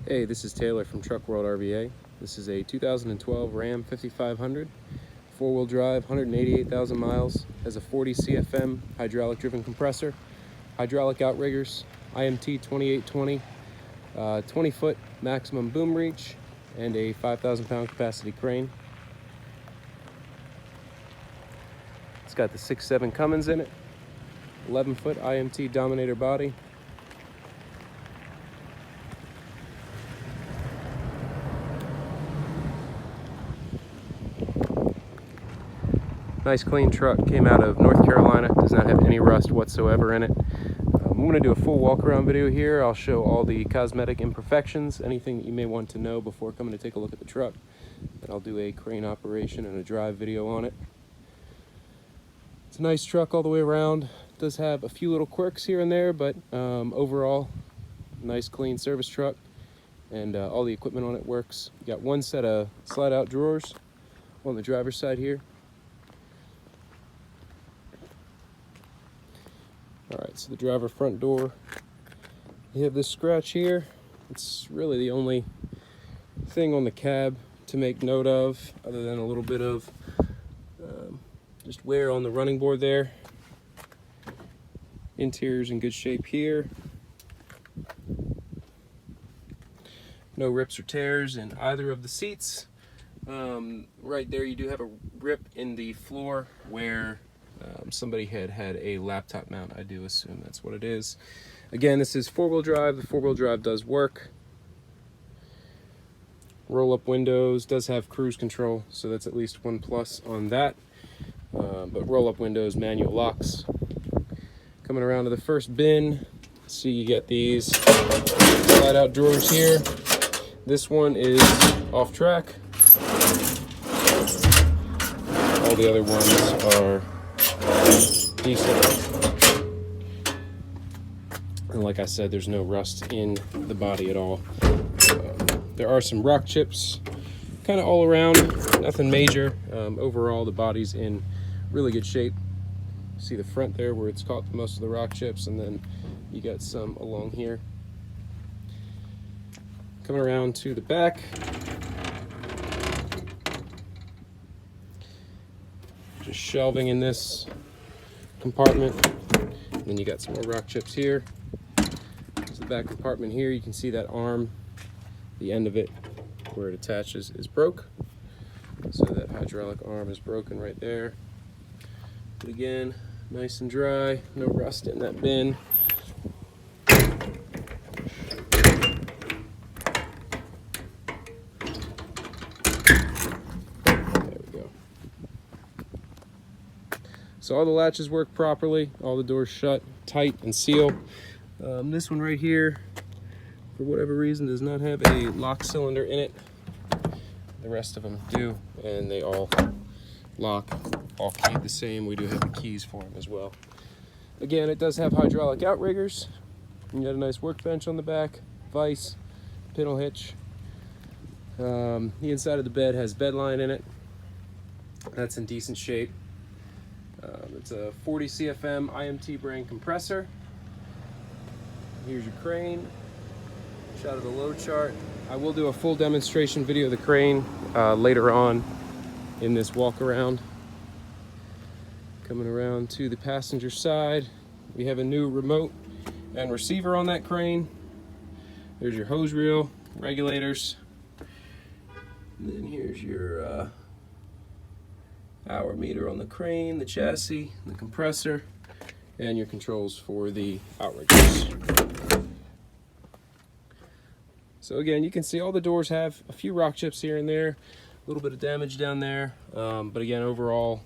Hey, this is Taylor from Truck World RVA. This is a 2012 Ram 5500, four-wheel drive, 188,000 miles, has a 40 CFM hydraulic-driven compressor, hydraulic outriggers, IMT 2820, 20-foot maximum boom reach, and a 5,000-pound capacity crane. It's got the 6.7 Cummins in it, 11-foot IMT Dominator body. Nice clean truck, came out of North Carolina, does not have any rust whatsoever in it. I'm going to do a full walk around video here. I'll show all the cosmetic imperfections, anything that you may want to know before coming to take a look at the truck. And I'll do a crane operation and a drive video on it. It's a nice truck all the way around. It does have a few little quirks here and there, but overall, nice clean service truck. And all the equipment on it works. You got one set of slide out drawers on the driver's side here. Alright, so the driver front door, you have this scratch here. It's really the only thing on the cab to make note of, other than a little bit of just wear on the running board there. Interior's in good shape here. No rips or tears in either of the seats. Right there you do have a rip in the floor where somebody had a laptop mount. I do assume that's what it is. Again, this is four-wheel drive. The four-wheel drive does work. Roll-up windows, does have cruise control, so that's at least one plus on that. But roll-up windows, manual locks. Coming around to the first bin, see you get these slide-out drawers here. This one is off track. All the other ones are decent. And like I said, there's no rust in the body at all. There are some rock chips kind of all around, nothing major. Overall, the body's in really good shape. See the front there where it's caught most of the rock chips, and then you got some along here. Coming around to the back. Just shelving in this compartment. And then you got some more rock chips here. There's the back compartment here. You can see that arm, the end of it where it attaches is broke. So that hydraulic arm is broken right there. But again, nice and dry, no rust in that bin. So all the latches work properly, all the doors shut tight and seal. This one right here, for whatever reason, does not have a lock cylinder in it. The rest of them do, and they all lock, all keyed the same. We do have the keys for them as well. Again, it does have hydraulic outriggers. You got a nice workbench on the back, vise, pintle hitch. The inside of the bed has bed line in it. That's in decent shape. It's a 40 CFM IMT brand compressor. Here's your crane. Shot of the load chart. I will do a full demonstration video of the crane later on in this walk around. Coming around to the passenger side, we have a new remote and receiver on that crane. There's your hose reel, regulators. And then here's your hour meter on the crane, the chassis, the compressor, and your controls for the outriggers. So again, you can see all the doors have a few rock chips here and there, a little bit of damage down there, but again, overall,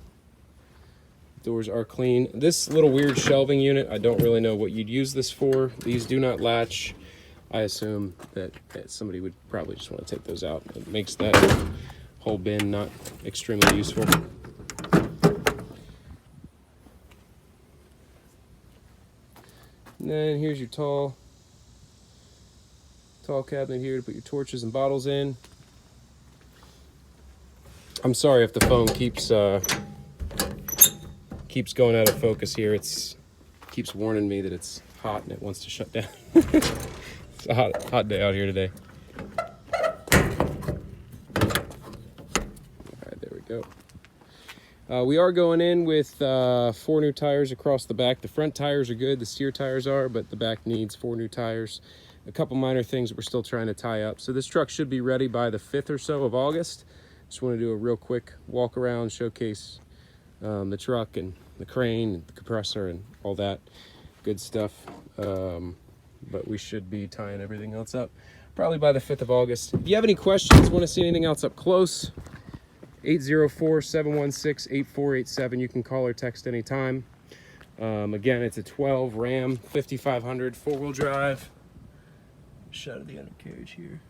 doors are clean. This little weird shelving unit, I don't really know what you'd use this for. These do not latch. I assume that somebody would probably just want to take those out. It makes that whole bin not extremely useful. And then here's your tall cabinet here to put your torches and bottles in. I'm sorry if the phone keeps going out of focus here. It keeps warning me that it's hot and it wants to shut down. It's a hot day out here today. go. We are going in with 4 new tires across the back. The front tires are good, the steer tires are, but the back needs 4 new tires. A couple minor things that we're still trying to tie up. So this truck should be ready by the 5th or so of August. Just want to do a real quick walk around, showcase the truck and the crane and the compressor and all that good stuff. But we should be tying everything else up probably by the 5th of August. If you have any questions, want to see anything else up close, 804-716-8487. You can call or text anytime. Again, it's a 12 Ram 5500 4-wheel drive. Shot of the undercarriage here.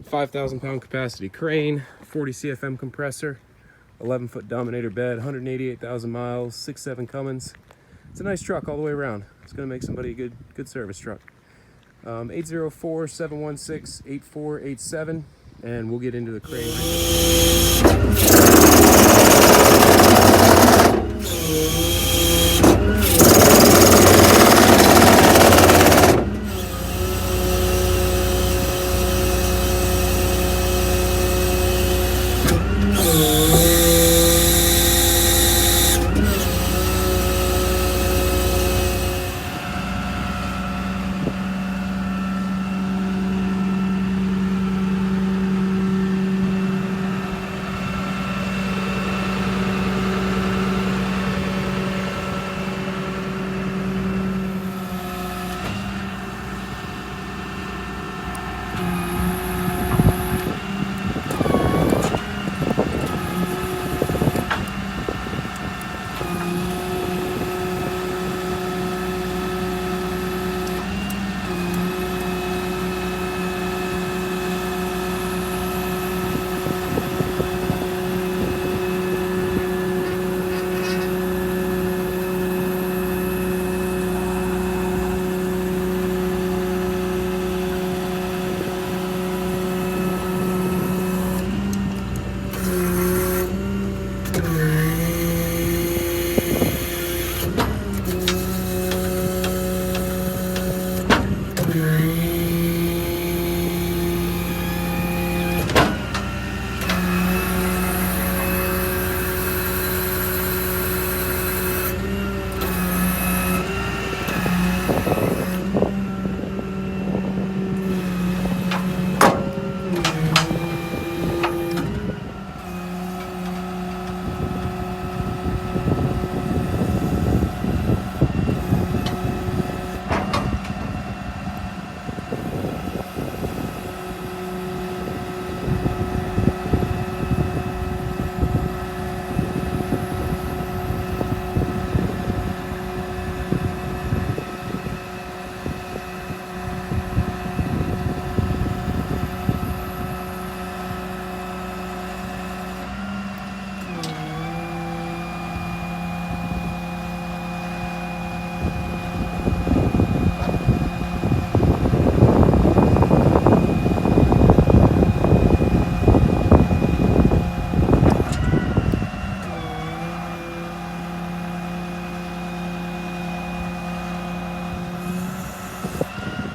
5,000 pound capacity crane, 40 CFM compressor, 11-foot Dominator bed, 188,000 miles, 6.7 Cummins. It's a nice truck all the way around. It's going to make somebody a good service truck. 804-716-8487, and we'll get into the crane right now.